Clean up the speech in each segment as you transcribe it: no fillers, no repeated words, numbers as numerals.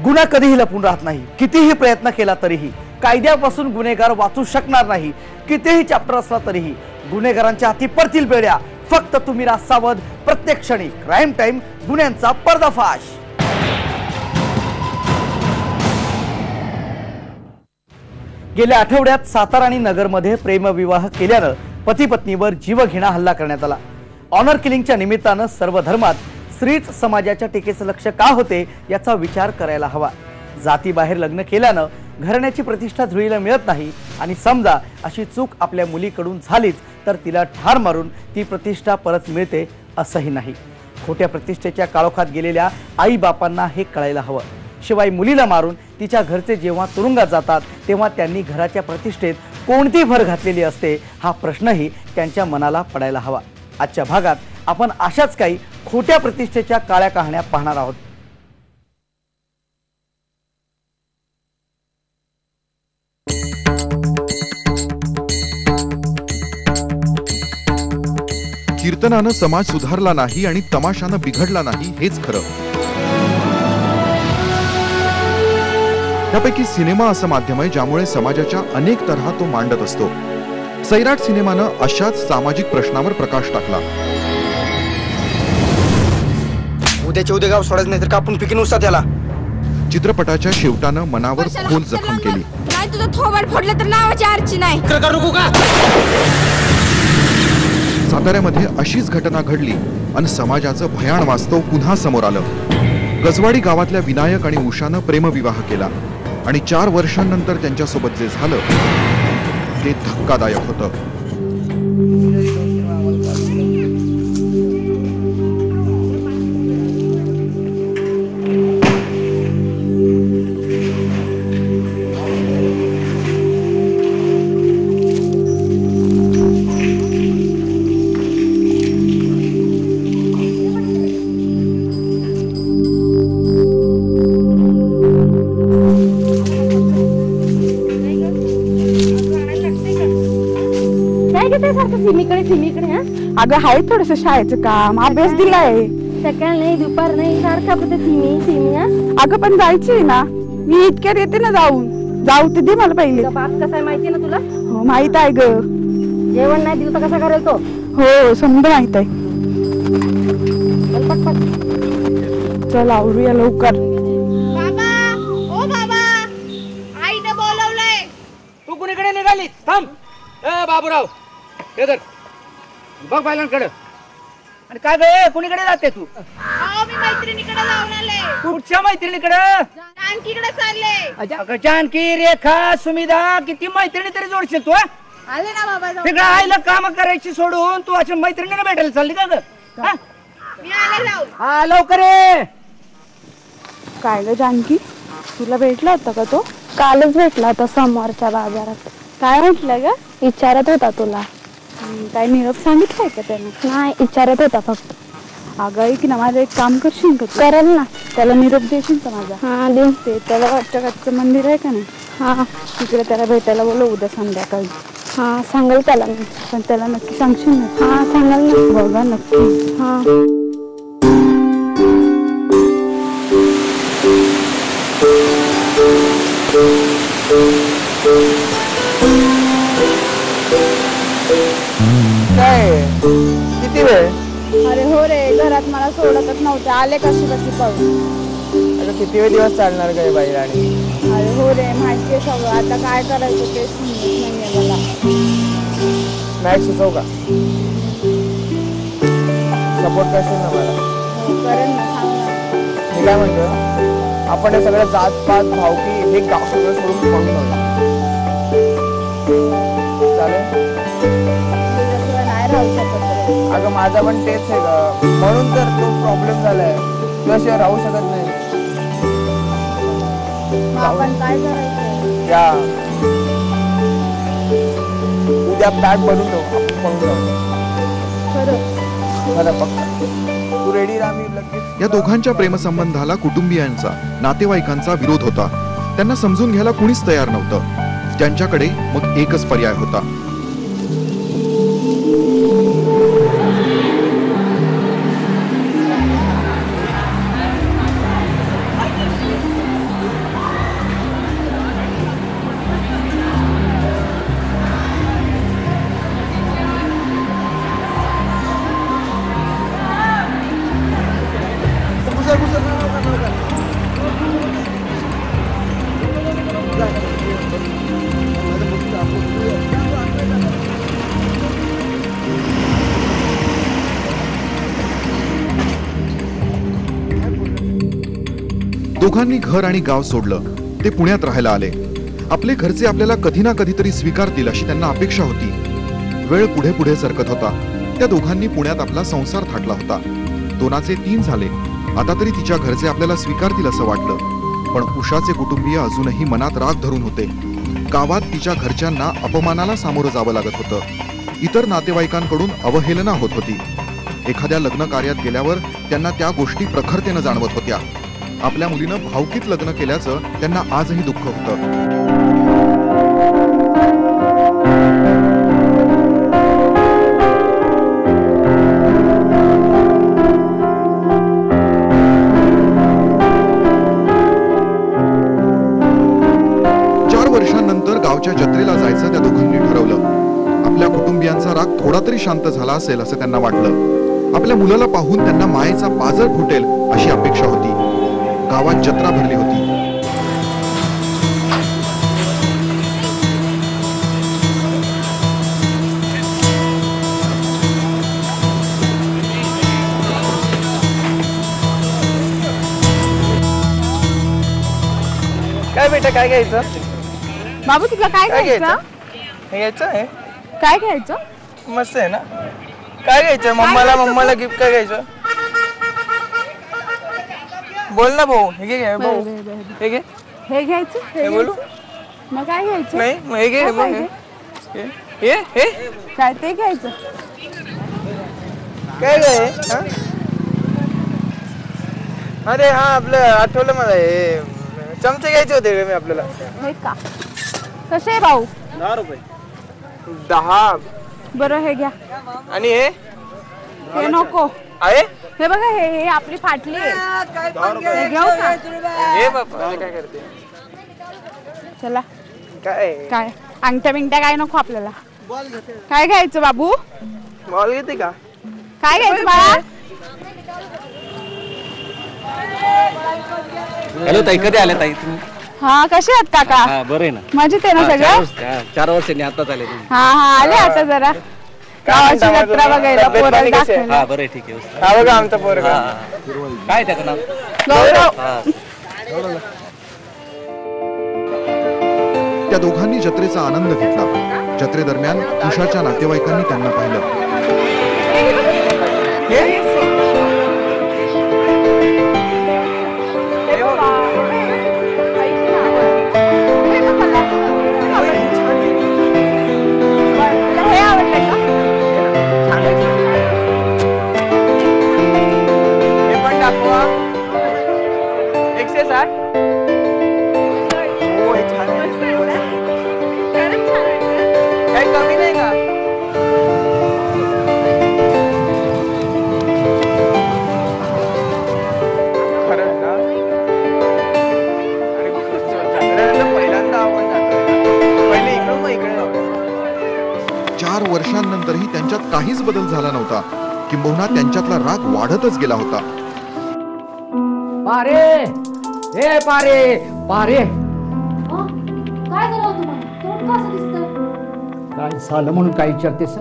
गुन्हा कधीही लपून राहत नाही। कितीही प्रयत्न केला तरीही कायद्यापासून गुन्हेगार वाचू शकणार नाही। कितीही चॅप्टर असला तरीही गुन्हेगारांच्या हाती पडतील बेड्या। फक्त तुम्ही राहा सावध। प्रत्येक क्षणी क्राईम टाइम गुन्ह्यांचा पर्दाफाश। गेल्या आठवड्यात सातारा आणि नगरमध्ये प्रेमविवाह केल्यानं पती पत्नीवर जीवघेणा हल्ला करण्यात आला। ऑनर किलिंगच्या निमित्तानं सर्व धर्मात स्त्रीच समाजाच्या टीकेचं लक्ष का होते याचा विचार करायला हवा। जातीबाहेर लग्न केल्यानं घराण्याची प्रतिष्ठा धुळीला मिळत नाही आणि समजा अशी चूक आपल्या मुलीकडून झालीच तर तिला ठार मारून ती प्रतिष्ठा परत मिळते असंही नाही। खोट्या प्रतिष्ठेच्या काळोखात गेलेल्या आई बापांना हे कळायला हवं। शिवाय मुलीला मारून तिच्या घरचे जेव्हा तुरुंगात जातात तेव्हा त्यांनी घराच्या प्रतिष्ठेत कोणती भर घातलेली असते हा प्रश्नही त्यांच्या मनाला पडायला हवा। आजच्या भागात आपण अशाच काही खोट्या प्रतिष्ठेच्या काळ्या कहाण्या पाहणार आहोत। कीर्तनानं समाज सुधारला नाही आणि तमाशानं बिघडला नाही हेच खरं। त्यापैकी सिनेमा असं माध्यम आहे ज्यामुळे समाजाच्या अनेक तऱ्हा तो मांडत असतो। सैराट सिनेमानं अशाच सामाजिक प्रश्नावर प्रकाश टाकला। उद्याच्या उद्या गाव सोडायचं नाही तर कापून पिकीन उसात याला। चित्रपटाच्या शेवटानं मनावर खोल जखम केली। नाही तुझं थोबाड फोडलं तर नावाची आरची नाही। करू का? साताऱ्यामध्ये अशीच घटना घडली आणि समाजाचं भयान वास्तव पुन्हा समोर आलं। गजवाडी गावातल्या विनायक आणि उषानं प्रेमविवाह केला आणि 4 वर्षांनंतर त्यांच्यासोबत जे झालं ते धक्कादायक होतं। अगं हाय थोडस शाळेचं काम अभ्यास दिलाय। सकाळ नाही दुपार नाही सारखा पद्धत सिमी अगं पण जायचंय ना मी इतक्यात येते ना जाऊ ते दे मला पहिले। बाप कसा आहे माहिती ना तुला? हो माहित आहे ग। जेवण नाही दिलं तर कसा करेल तो? हो समजा माहित आहे। चल आवरूया लवकर। बाबा ओ बाबा आईने बोलवलंय। तू कुणीकडे निघाली? थांब ए बाबूराव हे धर बघ बायलांकडे। आणि काय गे कुणीकडे जाते तू? मी मैत्रिणीकडे जाऊन आले। कुठच्या मैत्रिणीकडे? जानकीकडे चालले। अगं जानकी रेखा सुमिधा किती मैत्रिणी तरी जोडशील तू? आले ना बाबा तिकडे आईला काम करायची सोडून तू अशा मैत्रिणीला भेटायला चालली का ग? मी आले जाऊन। हा लवकर ये। काय ग जानकी तुला भेटला होता का तो? कालच भेटला होता समोरच्या बाजारात। काय म्हटलं ग? विचारत होता तुला। काय निरोप सांगितलाय का त्याने? नाही विचारत होता फक्त। अगं ऐक ना माझं एक काम करशील का? करेल ना। त्याला निरोप देशील का माझा? हा देईन। ते त्याला वाटतं मंदिर आहे का नाही? हा तिकडे त्याला भेटायला बोलव उद्या संध्याकाळी। हा सांगेल त्याला मी। पण त्याला नक्की सांगशील ना? हा सांगेल ना। बघा नक्की। हा काय किती वेळ? अरे हो रे घरात मला सोडतच नव्हते आले कशी पळून। अगं किती वेळ दिवस चालणार काय बाई राणी? अरे हो रे माहिती आहे सगळं आता काय करायचं ते समजत नाहीये मला। मॅच सुचव का? सपोर्ट करशील ना मला? हो करेन ना सांग ना। मी काय म्हणतो आपण हे सगळं जात पात भावकी हे गाव सगळं सोडून पळून जाऊया। चालेल? नाही राहू शकत रे। अगं माझा पण तेच आहे ग म्हणून तर तो प्रॉब्लेम झालाय। तुझ्याशिवाय राहू शकत नाही। आपण काय करायचं? या उद्या बॅग बनवून ठेव आपण पळून जाऊ। खरं पक्का तू रेडी राहा मी लगेच। या दोघांच्या प्रेमसंबंधाला कुटुंबियांचा नातेवाईकांचा विरोध होता। त्यांना समजून घ्यायला कुणीच तयार नव्हतं। त्यांच्याकडे मग एकच पर्याय होता। दोघांनी घर आणि गाव सोडलं. ते पुण्यात राहायला आले. आपले घरचे आपल्याला कधी ना कधीतरी स्वीकारतील अशी त्यांना अपेक्षा होती. वेळ पुढे पुढे सरकत होता. त्या दोघांनी पुण्यात आपला संसार थाटला होता. 2चे 3 झाले. आता तरी तिच्या घरचे आपल्याला स्वीकारतील असं वाटलं. पण उषाचे कुटुंबीय अजूनही मनात राग धरून होते. गावात तिच्या घरच्यांना अपमानाला सामोरं जावं लागत होतं. इतर नातेवाईकांकडून अवहेलना होत होती. एखाद्या लग्न कार्यात गेल्यावर त्यांना त्या गोष्टी प्रखरतेनं जाणवत होत्या. आपल्या मुलीनं भावकीत लग्न केल्याचं त्यांना आजही दुःख होतं. 4 वर्षांनंतर गावच्या जत्रेला जायचं त्या दोघांनी ठरवलं. आपल्या कुटुंबियांचा राग थोडा तरी शांत झाला असेल असं त्यांना वाटलं. आपल्या मुलाला पाहून त्यांना मायेचा पाजर फुटेल अशी अपेक्षा होती. गावात जत्रा भरली होती. काय बेटा काय घ्यायचं? बाबू तुला काय घ्यायचं? हे घ्यायचं आहे. काय घ्यायचं? मस्त आहे ना. काय घ्यायचं? मम्माला गिफ्ट काय घ्यायचं? बोल ना भाऊ. हे घे भाऊ. हे घे. हे घ्यायचं? हे बोलू? मग काय घ्यायचं? नाही मग हे घे. हे काय ते घ्यायचं? काय घे? अरे हा आपलं आठवलं मला. हे चमचे घ्यायचे होते रे मी आपल्याला. हे का? कसे आहे भाऊ? 10 रुपये. 10. बरं हे घ्या. आणि हे नको आहे. हे बघा हे आपली फाटली आहे. हे घेऊ का? हे बाबा काय करते? चला. काय काय अंगठ्या बिंगट्या काय नको आपल्याला. काय घ्यायचं बाबू? बॉल घेते का? काय घ्यायचं बाळा? हॅलो ताई, कधी आल्या ताई तुम्ही? हा कसे आहात काका? हा बरं आहे ना. मजेत आहे ना सगळं? 4 वर्षांनी आताच आले तुम्ही. हा आले आता जरा गावाची जत्रा बघायला पोराला दाखवायला. हा बरं आहे, ठीक आहे. हा बघा आमचा पोरगा. काय त्याचं नाव? गौरव. त्या दोघांनी जत्रेचा आनंद घेतला. जत्रेदरम्यान उषाच्या नातेवाईकांनी त्यांना पाहिलं. वर्षांनंतरही त्यांच्यात काहीच बदल झाला नव्हता. किंबहुना त्यांच्यातला राग वाढतच गेला होता. पारे हे पारे पारे काय झालं तुम्हाला? तोंड कसं दिसतंय? काय झालं म्हणून काय विचारतेस?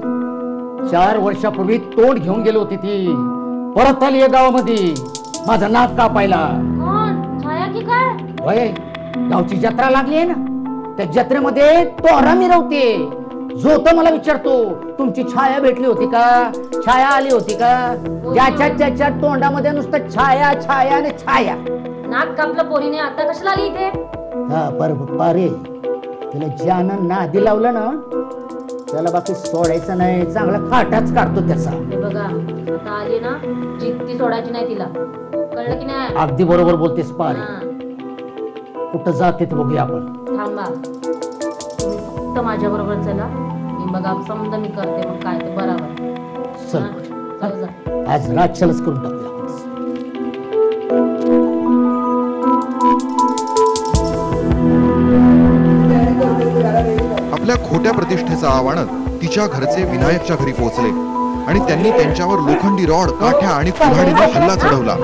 4 वर्षापूर्वी तोंड घेऊन गेली होती ती. परत आली आहे गावामध्ये माझं नाक कापायला. कोण? छाया की काय? वय गावची जत्रा लागली आहे ना, त्या जत्रेमध्ये तोरा मिरवते. जो तर मला विचारतो तुमची छाया भेटली होती का? छाया आली होती का? ज्याच्या तोंडामध्ये नुसतं छाया छाया आणि छाया. नाक कापलं पोरीने, आता कशाला आली इथे? हा बरोबर पारे. तिला ज्यानं नादी लावलं ना त्याला बाकी सोडायचं नाही. चांगला फाटाच काढतो त्याचा. हे बघा आता आली ना, जिद्दी सोडायची नाही तिला, कळलं की नाही? अगदी बरोबर बोलतेस पारे. कुठं जाते ते बघूया आपण. थांबा, तुम्ही फक्त माझ्या बरोबर चला. मी बघा समजा मी करते मग काय ते बरोबर. चल आज रातच्यालाच करून टाकूया. आपल्या खोट्या प्रतिष्ठेचा आवाणत तिच्या घरचे विनायकच्या घरी पोहोचले आणि त्यांनी त्यांच्यावर लोखंडी रॉड, काठ्या आणि कुऱ्हाडीने हल्ला चढवला.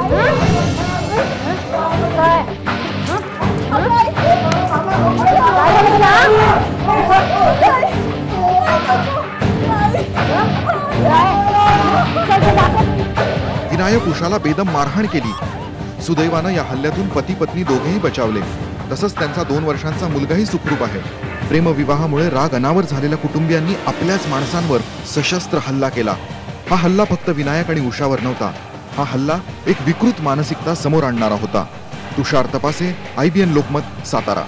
विनायक उषाला बेदम मारहाण केली. सुदैवानं या हल्ल्यातून पती पत्नी दोघेही बचावले. तसंच त्यांचा 2 वर्षांचा मुलगाही सुखरूप आहे. प्रेमविवाहामुळे राग अनावर झालेल्या कुटुंबियांनी आपल्याच माणसांवर सशस्त्र हल्ला केला. हा हल्ला फक्त विनायक आणि उषावर नव्हता. हा हल्ला एक विकृत मानसिकता समोर आणणारा होता. तुषार तपासे, IBN लोकमत, सातारा.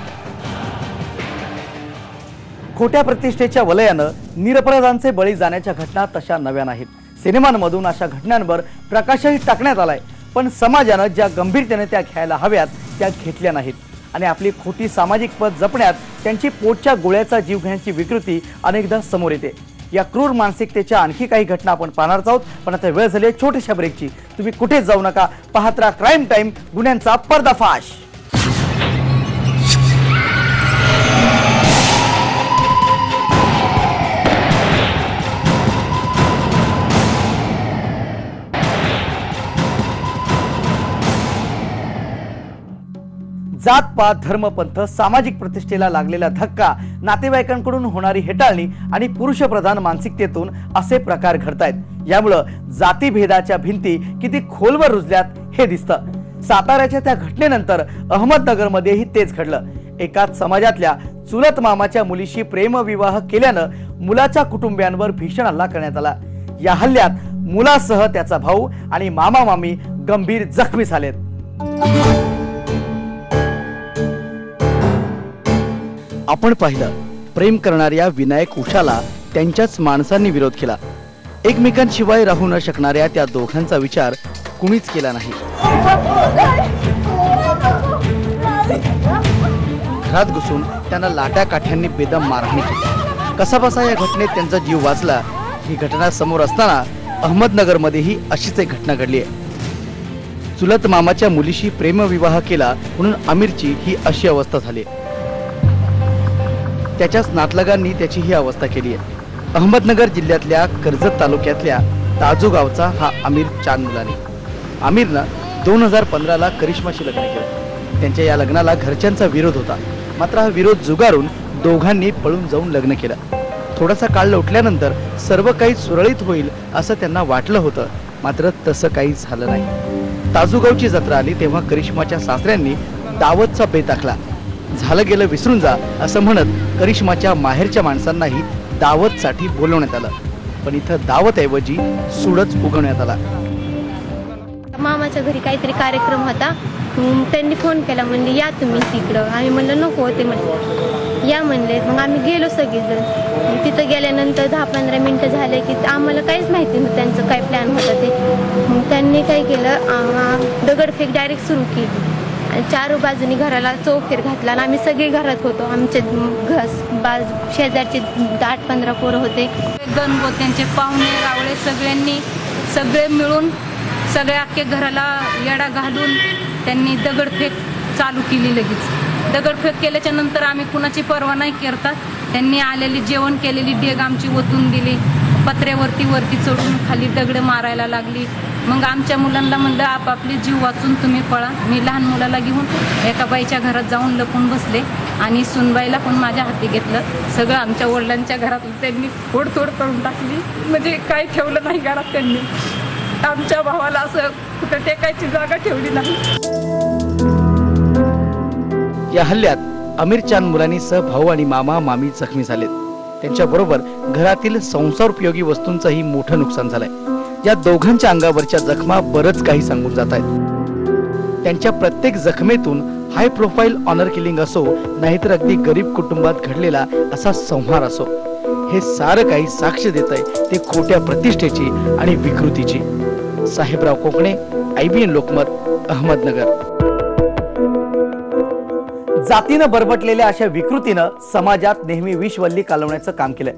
खोट्या प्रतिष्ठेच्या वलयानं निरपराधांचे बळी जाण्याच्या घटना तशा नव्या नाहीत. सिनेमांमधून अशा घटनांवर प्रकाशही टाकण्यात आलाय, पण समाजानं ज्या गंभीरतेने त्या घ्यायला हव्यात त्या घेतल्या नाहीत आणि आपली खोटी सामाजिक पद जपण्यात त्यांची पोटच्या गोळ्याचा जीव घेण्याची विकृती अनेकदा समोर येते. या क्रूर मानसिकतेच्या आणखी काही घटना आपण पाहणार आहोत, पण आता वेळ झाली छोट्याशा ब्रेकची. तुम्ही कुठेच जाऊ नका, पाहत राहा क्राईम टाइम, गुन्ह्यांचा पर्दाफाश. जात पात धर्म पंथ सामाजिक प्रतिष्ठेला लागलेला धक्का, नातेवाईकांकडून होणारी हेटाळणी आणि पुरुषप्रधान मानसिकतेतून असे प्रकार घडतायत. यामुळे जातीभेदाच्या भिंती किती खोलवर रुजल्यात हे दिसतं. साताऱ्याच्या त्या घटनेनंतर अहमदनगरमध्येही तेच घडलं. एकाच समाजातल्या चुलत मामाच्या मुलीशी प्रेमविवाह केल्यानं मुलाच्या कुटुंबियांवर भीषण हल्ला करण्यात आला. या हल्ल्यात मुलासह त्याचा भाऊ आणि मामा मामी गंभीर जखमी झालेत. आपण पाहिलं, प्रेम करणाऱ्या विनायक उषाला त्यांच्याच माणसांनी विरोध केला. एकमेकांशिवाय राहू न शकणाऱ्या त्या दोघांचा विचार कुणीच केला नाही. घरात घुसून त्यांना लाट्या काठ्यांनी बेदम मारहाण केली. कसाबसा या घटनेत त्यांचा जीव वाचला. ही घटना समोर असताना अहमदनगरमध्येही अशीच एक घटना घडली आहे. चुलत मामाच्या मुलीशी प्रेमविवाह केला म्हणून आमिरची ही अशी अवस्था झाली. त्याच्याच नातलगांनी त्याची ही अवस्था केली आहे. अहमदनगर जिल्ह्यातल्या कर्जत तालुक्यातल्या ताजू गावचा हा आमिर चांद मुलानी. आमिरनं 2015ला करिश्माशी लग्न केलं. त्यांच्या या लग्नाला घरच्यांचा विरोध होता. मात्र हा विरोध जुगारून दोघांनी पळून जाऊन लग्न केलं. थोडासा काळ लोटल्यानंतर सर्व काही सुरळीत होईल असं त्यांना वाटलं होतं, मात्र तसं काही झालं नाही. ताजूगावची जत्रा आली तेव्हा करिश्माच्या सासऱ्यांनी दावतचा बेत आखला. झालं गेलं विसरून जा असं म्हणत करिश्माच्या माहेरच्या माणसांनाही दावतसाठी बोलवण्यात आलं. पण इथं दावतऐवजी सूडच उगवण्यात आला. मामाच्या घरी काहीतरी कार्यक्रम होता. त्यांनी फोन केला, म्हणले या तुम्ही तिकडं. आम्ही म्हणलं नको, ते म्हणले या म्हणले. मग आम्ही गेलो सगळेजण. तिथं गेल्यानंतर 10-15 मिनिटं झाले की आम्हाला काहीच माहिती नव्हतं त्यांचं काय प्लॅन होता ते. मग त्यांनी काय केलं, दगडफेक डायरेक्ट सुरू केली. चार बाजूनी घराला चौफेर घातला आणि आम्ही सगळे घरात होतो. आमचे शेजारचे 8-15 पोरं होते. गणगोत त्यांचे पाहुणे रावळे सगळे मिळून सगळ्या अख्ख्या घराला येडा घालून त्यांनी दगडफेक चालू केली. लगेच दगडफेक केल्याच्या नंतर आम्ही कुणाची पर्वा नाही करतात. त्यांनी आलेली जेवण केलेली डेग आमची ओतून दिली. पत्र्यावरती चढून खाली दगड मारायला लागली. मग आमच्या मुलांना म्हणलं आपापले जीव वाचून तुम्ही पळा. मी लहान मुलाला घेऊन एका बाईच्या घरात जाऊन लपून बसले आणि सुनबाईला पण माझ्या हाती घेतलं. सगळं आमच्या वडिलांच्या घरात त्यांनी फोडतोड करून टाकली. म्हणजे काही ठेवलं नाही घरात. त्यांनी आमच्या भावाला असं कुठं टेकायची जागा ठेवली नाही. या हल्ल्यात आमिर चांद मुलानीसह भाऊ आणि मामा मामी जखमी झालेत. त्यांच्याबरोबर घरातील संसारोपयोगी वस्तूंचंही मोठं नुकसान झालंय. या दोघांच्या अंगावरच्या जखमा बरंच काही सांगून जात आहेत. त्यांच्या प्रत्येक जखमेतून हाय प्रोफाईल ऑनर किलिंग असो, नाहीतर अगदी गरीब कुटुंबात घडलेला असा संहार असो, हे सारं काही साक्ष देत आहे ते खोट्या प्रतिष्ठेची आणि विकृतीची. साहेबराव कोकणे, IBN लोकमत, अहमदनगर. जातीनं बरबटलेल्या अशा विकृतीनं समाजात नेहमी विषवल्ली कालवण्याचं काम केलंय.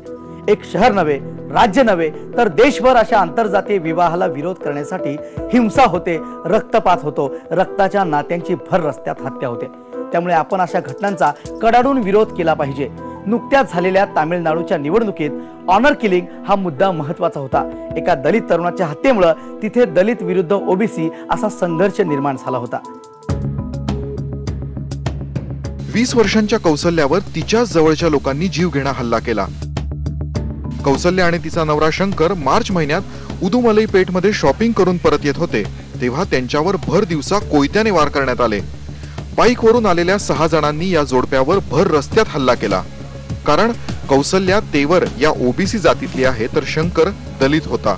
एक शहर नव्हे, राज्य नव्हे, तर देशभर अशा आंतरजातीय विवाहाला विरोध करण्यासाठी हिंसा होते, रक्तपात होतो, रक्ताच्या नात्यांची भर रस्त्यात हत्या होते. त्यामुळे आपण अशा घटनांचा कडाडून विरोध केला पाहिजे. नुकत्याच झालेल्या तामिळनाडूच्या निवडणुकीत ऑनर किलिंग हा मुद्दा महत्वाचा होता. एका दलित तरुणाच्या हत्येमुळे तिथे दलित विरुद्ध OBC असा संघर्ष निर्माण झाला होता. 20 वर्षांच्या कौसल्यावर तिच्याच जवळच्या लोकांनी जीव घेणा हल्ला केला. कौसल्य आणि तिचा नवरा शंकर मार्च महिन्यात उदुमलई पेठमध्ये शॉपिंग करून परत येत होते तेव्हा त्यांच्यावर भर दिवसा कोयत्याने वार करण्यात आले. बाईकवरून आलेल्या 6 जणांनी या जोडप्यावर भर रस्त्यात हल्ला केला. कारण कौसल्या तेवर या ओबीसी जातीतली आहे तर शंकर दलित होता.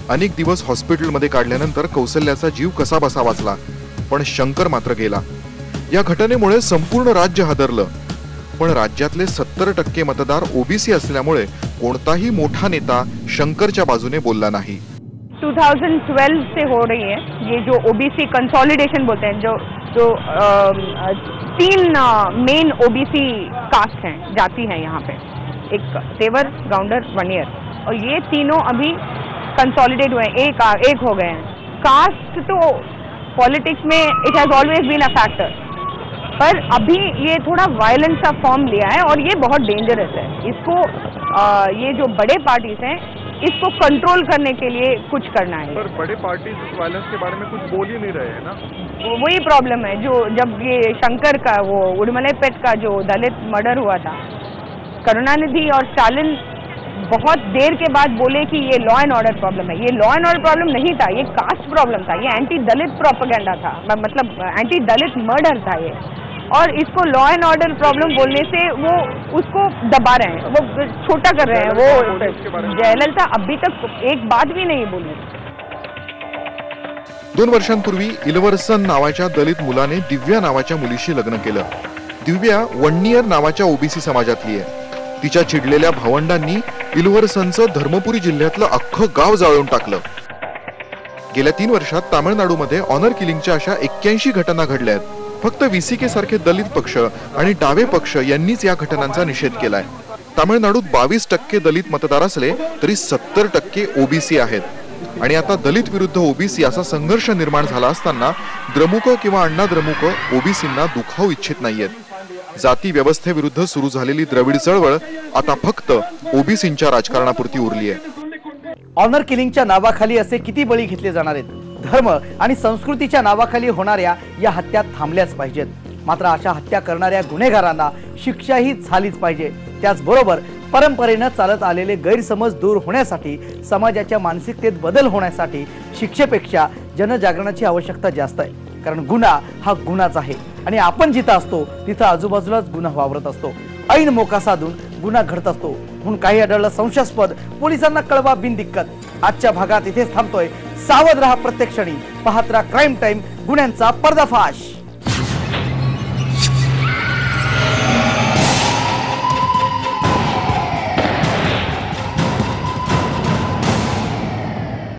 अनेक दिवस हॉस्पिटलमध्ये काढल्यानंतर कौसल्याचा जीव कसा बसा वाचला, पण शंकर मात्र गेला. या घटनेमुळे संपूर्ण राज्य हादरलं. पण राज्यातले 70% मतदार ओबीसी असल्यामुळे कोणताही मोठा नेता शंकरच्या बाजूने बोलला नाही. 2012 से हो रही है ये जो ओबीसी कंसोलिडेशन बोलते हैं, जो 3 मेन ओबीसी कास्ट हैं, जाति हैं यहाँ पे, एक तेवर, गाउंडर, वनियर, और ये तीनों अभी कंसोलिडेट हुए हैं, एक हो गए हैं. कास्ट तो पॉलिटिक्स में it has always been a factor, पर अभी ये थोड़ा वायलेंस का फॉर्म लिया है और ये बहुत डेंजरस है. इसको ये जो बड़े पार्टीज हैं इसको कंट्रोल करने के लिए कुछ करना है. पर बड़े पार्टीज इस वायलेंस के बारे में कुछ बोल ही नहीं रहे हैं ना. वही प्रॉब्लम है. जो जब ये शंकर का, वो उड़मलैपेट का जो दलित मर्डर हुआ था, करुणानिधि और स्टालिन बहुत देर के बाद बोले कि ये लॉ एंड ऑर्डर प्रॉब्लम है. ये लॉ एंड ऑर्डर प्रॉब्लम नहीं था, ये कास्ट प्रॉब्लम था, ये एंटी दलित प्रोपेगेंडा था, मतलब एंटी दलित मर्डर था ये. और इसको लॉ एंड ऑर्डर प्रॉब्लम बोलने से वो उसको दबा रहे हैं, वो छोटा कर रहे हैं. वो जयललिता अभी तक एक बात भी नहीं बोली. 2 वर्षांपूर्वी इलवर्सन नावाच्या दलित मुलाने दिव्या नावाच्या मुलीशी लग्न केलं. दिव्या वन्नियर नावाच्या ओबीसी समाजातली आहे. तिच्या चिडलेल्या भावंडांनी इलवर्सनचं धर्मपुरी जिल्ह्यातलं अख्खं गाव जाळून टाकलं. गेल्या 3 वर्षात तामिळनाडूमध्ये ऑनर किलिंगच्या अशा 81 घटना घडल्या आहेत. फक्त VCK सारखे दलित पक्ष आणि डावे पक्ष यांनीच या घटनांचा निषेध केलाय. तामिळनाडूत 22% दलित मतदार असले तरी 70% ओबीसी आहेत. आणि आता दलित विरुद्ध ओबीसी असा संघर्ष निर्माण झाला असताना द्रमुक किंवा अण्णा द्रमुक ओबीसींना दुखावू इच्छित नाहीयेत. जाती व्यवस्थेविरुद्ध सुरू झालेली द्रविड चळवळ आता फक्त ओबीसींच्या राजकारणापुरती उरली आहे. ऑनर किलिंगच्या नावाखाली असे किती बळी घेतले जाणार आहेत? धर्म आणि संस्कृतीच्या नावाखाली होणाऱ्या या हत्या थांबल्याच पाहिजेत. मात्र अशा हत्या करणाऱ्या गुन्हेगारांना शिक्षाही झालीच पाहिजे. त्याचबरोबर परंपरेनं चालत आलेले गैरसमज दूर होण्यासाठी, समाजाच्या मानसिकतेत बदल होण्यासाठी शिक्षेपेक्षा जनजागरणाची आवश्यकता जास्त आहे. कारण गुन्हा हा गुन्हाच आहे आणि आपण जिथं असतो तिथं आजूबाजूलाच गुन्हा वावरत असतो. ऐन मोका साधून गुन्हा घडत असतो. म्हणून काही आढळलं संशयास्पद, पोलिसांना कळवा बिनदिक्कत. आजच्या भागात इथेच थांबतोय. सावध रहा प्रत्येक क्षणी. पाहत रहा क्राईम टाइम, गुन्ह्यांचा पर्दाफाश.